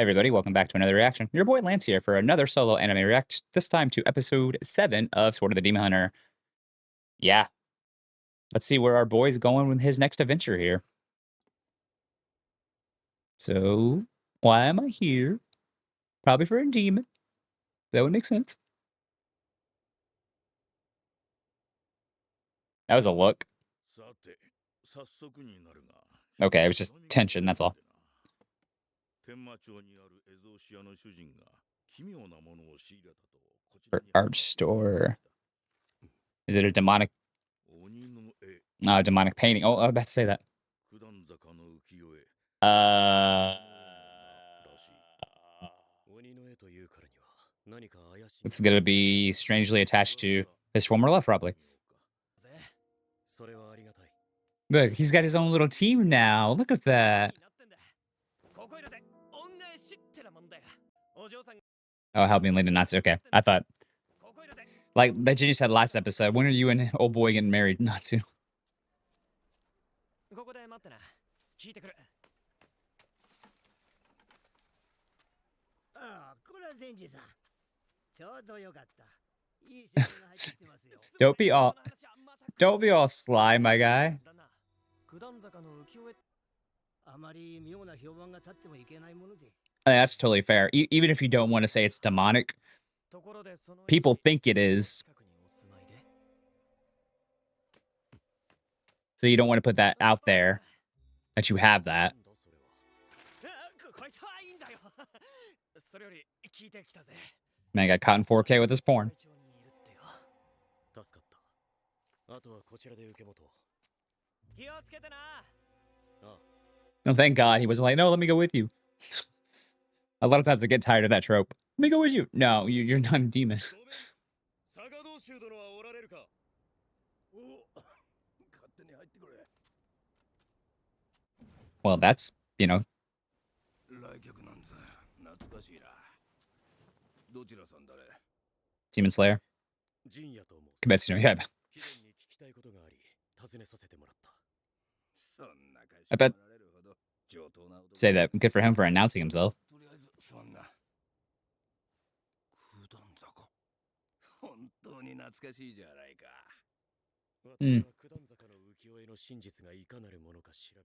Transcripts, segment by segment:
Everybody, welcome back to another reaction. Your boy Lance here for another solo anime react, this time to episode 7 of Sword of the Demon Hunter. Yeah, let's see where our boy's going with his next adventure here. So, why am I here? Probably for a demon. That would make sense. That was a look. Okay, it was just tension, that's all. For art store. Is it a demonic demonic painting? Oh, I was about to say that. It's gonna be strangely attached to his former love, probably. Look, he's got his own little team now. Look at that. Oh, help me, Linda Natsu. Okay, I thought, like that Ginny said last episode, when are you and old boy getting married, Natsu? Don't be all sly, my guy. That's totally fair. Even if you don't want to say it's demonic, people think it is. So you don't want to put that out there, that you have that. Man, I got caught in 4K with this porn. No, thank God he wasn't like, no, let me go with you. A lot of times I get tired of that trope. Let me go with you. No, you're not a demon. Well, that's, you know. Demon Slayer. Kimetsu no Yaiba. I bet. Say that. Good for him for announcing himself. Mm.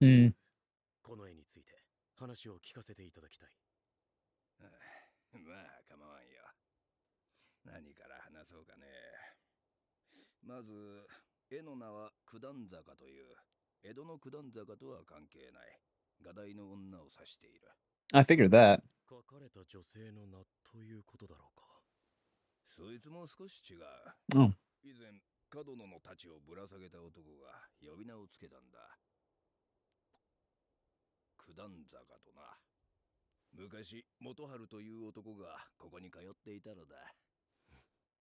Mm. I figured that. Oh.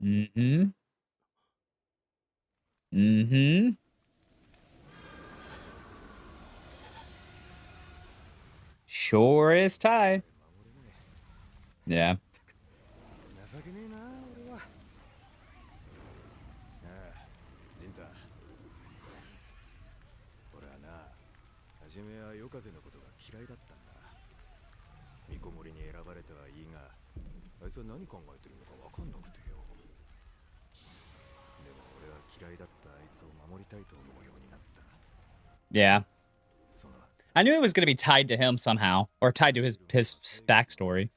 Mm-hmm. Mm-hmm. Sure is tied. Yeah. Yeah. I knew it was going to be tied to him somehow, or tied to his backstory.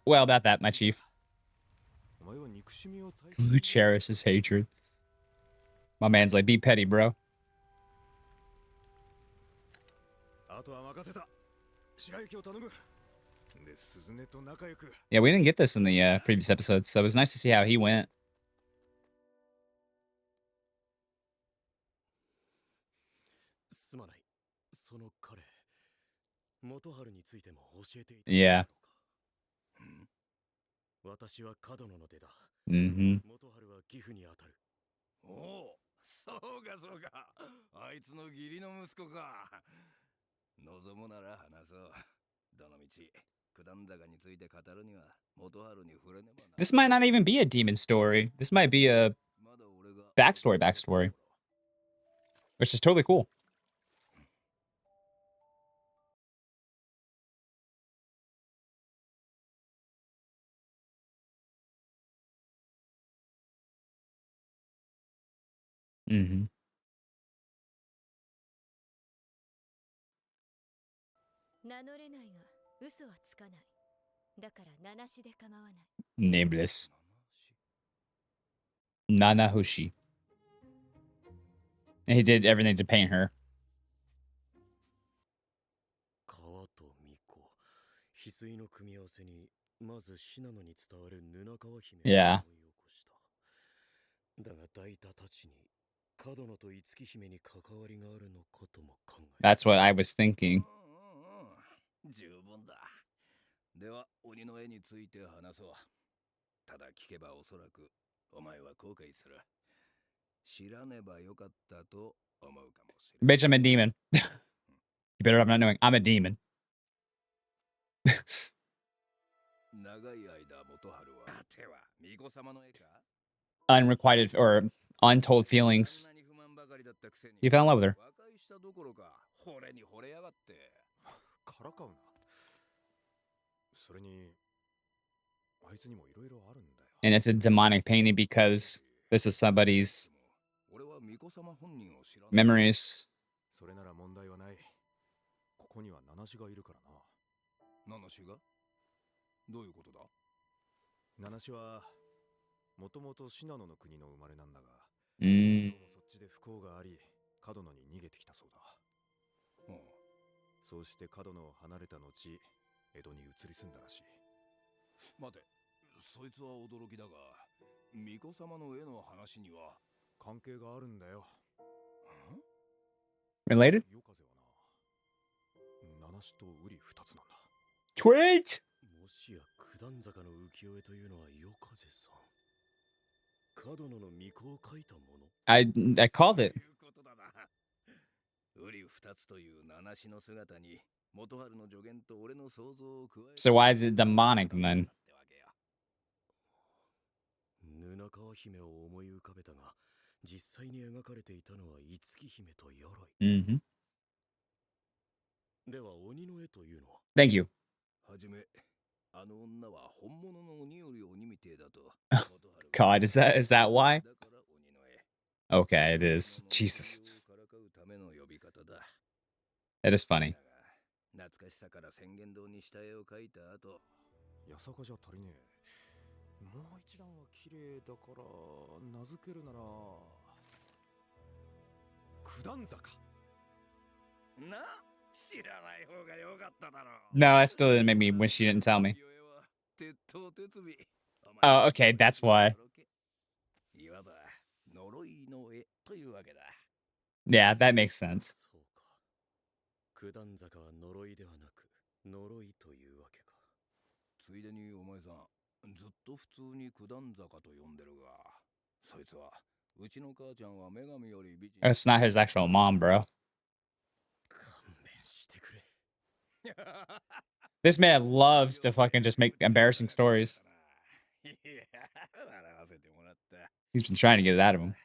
Well, about that, my chief. Who cherishes hatred? My man's like, be petty, bro. Yeah, we didn't get this in the previous episodes, so it was nice to see how he went. Yeah. Mm-hmm. This might not even be a demon story. This might be a backstory, which is totally cool. Mhm. Nameless. Nanahushi. And he did everything to paint her. Yeah. That's what I was thinking. Bitch, I'm a demon. You better off not knowing. I'm a demon. Unrequited or untold feelings. You fell in love with her. And it's a demonic painting because this is somebody's memories. Mm. Related? Twitch! I called it. So why is it demonic then? Mm-hmm. Thank you. God, is that why? Okay, it is. Jesus. It is funny. No, that still didn't make me wish she didn't tell me. Oh, okay, that's why. Yeah, that makes sense. It's not his actual mom, bro. This man loves to fucking just make embarrassing stories. He's been trying to get it out of him.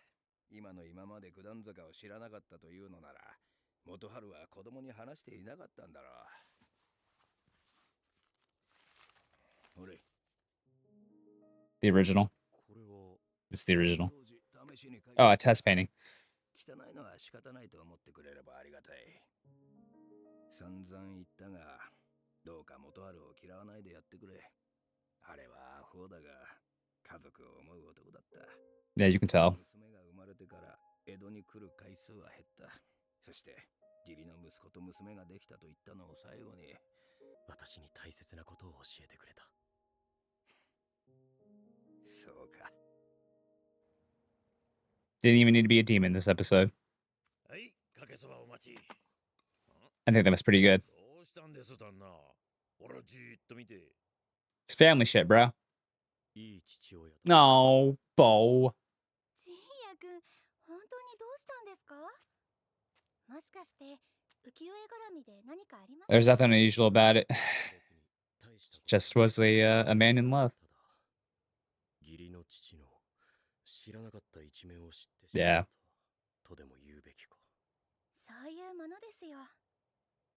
The original. It's the original. Oh, a test painting. Yeah, you can tell. Didn't even need to be a demon this episode. I think that was pretty good. It's family shit, bro. No, Bo. There's nothing unusual about it. Just was a man in love. Yeah.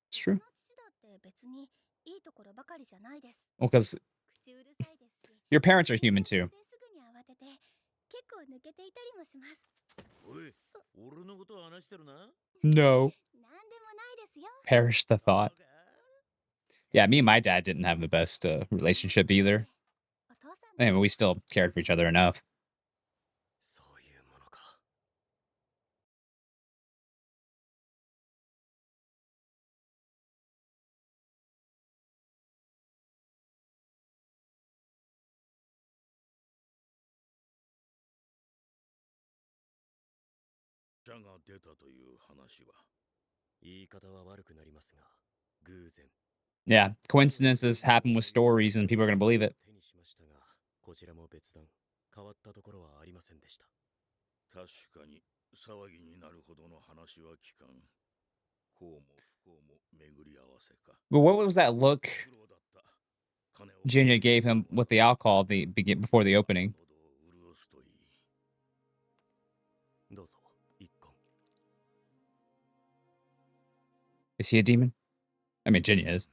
It's true. Well, because your parents are human too. No. Perish the thought. Yeah, me and my dad didn't have the best relationship either. I mean, we still cared for each other enough. Yeah, coincidences happen with stories, and people are gonna believe it. But what was that look Junior gave him with the alcohol before the opening? Is he a demon? I mean, Junior is.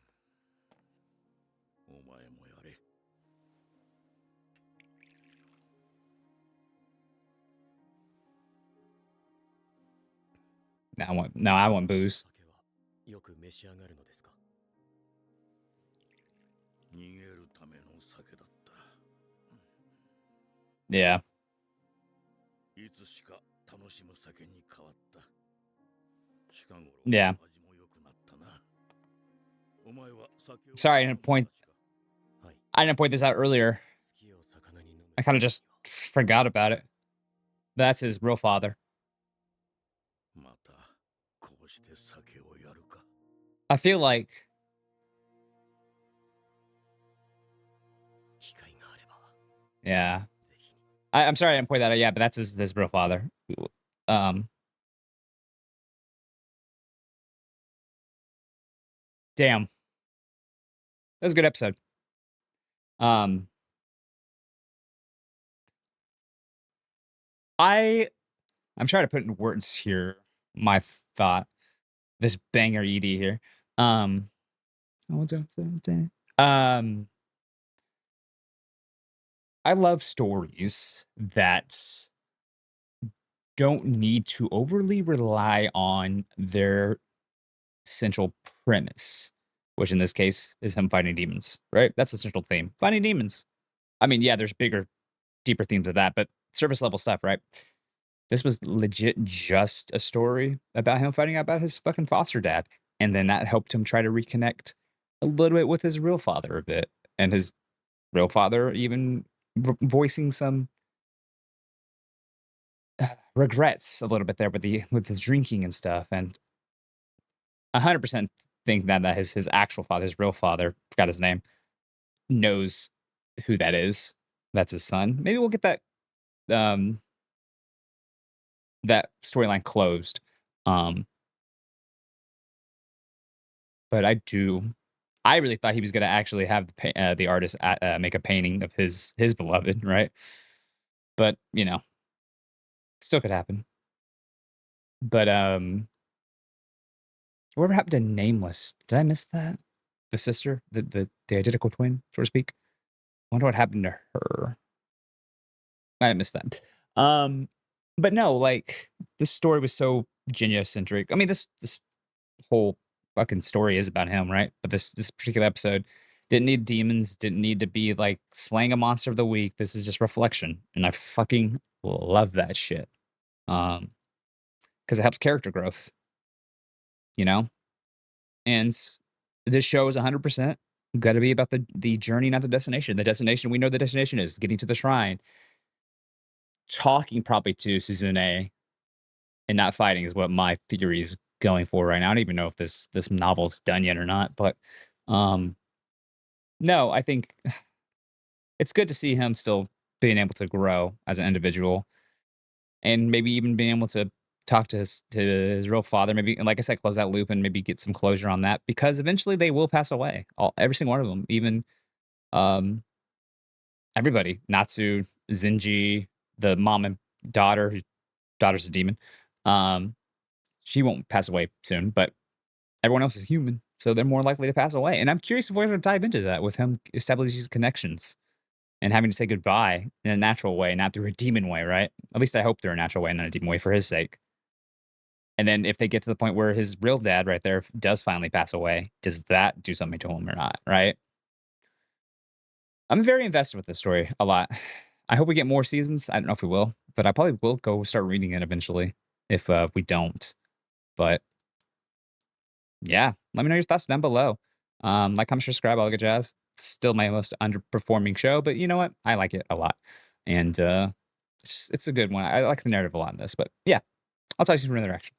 I want booze. Yeah. Yeah. Sorry, I didn't point this out earlier. I kind of just forgot about it. That's his real father. I feel like yeah. I'm sorry I didn't point that out. Yeah, but that's his real father. Um, damn. That was a good episode. Um, I I'm trying to put in words here my thought. This banger ED here. Um, what's up? Um, I love stories that don't need to overly rely on their central premise, which in this case is him fighting demons, right? That's the central theme. Fighting demons. I mean, yeah, there's bigger, deeper themes of that, but surface level stuff, right? This was legit just a story about him finding out about his fucking foster dad. And then that helped him try to reconnect a little bit with his real father a bit. And his real father even voicing some regrets a little bit there with his drinking and stuff. And 100% think that his actual father, his real father, forgot his name, knows who that is. That's his son. Maybe we'll get um that storyline closed. Um, but I really thought he was gonna actually have the artist make a painting of his beloved, right? But still could happen. But whatever happened to Nameless? Did I miss that? The sister, the identical twin, so to speak. Wonder what happened to her. I missed that. Um, but no, like this story was so Genya-centric. I mean, this whole fucking story is about him, right? But this particular episode didn't need demons, didn't need to be like slaying a monster of the week. This is just reflection, and I fucking love that shit. Because it helps character growth, you know. And this show is 100% got to be about the journey, not the destination. The destination, we know the destination is getting to the shrine, talking probably to Suzune and not fighting is what my theory is going for right now. I don't even know if this novel's done yet or not, but um no, I think it's good to see him still being able to grow as an individual and maybe even being able to talk to his real father, maybe and like I said, close that loop and maybe get some closure on that because eventually they will pass away. Every single one of them, even um everybody, Natsu, Zenji, the mom and daughter, whose daughter's a demon, um, she won't pass away soon, but everyone else is human, so they're more likely to pass away. And I'm curious if we're gonna dive into that with him establishing these connections and having to say goodbye in a natural way, not through a demon way, right? At least I hope through a natural way, not a demon way for his sake. And then if they get to the point where his real dad right there does finally pass away, does that do something to him or not, right? I'm very invested with this story a lot. I hope we get more seasons. I don't know if we will, but I probably will go start reading it eventually if we don't. But yeah, let me know your thoughts down below. Like, comment, subscribe, all the good jazz. It's still my most underperforming show, but you know what? I like it a lot. And it's a good one. I like the narrative a lot in this. But yeah, I'll talk to you from another action.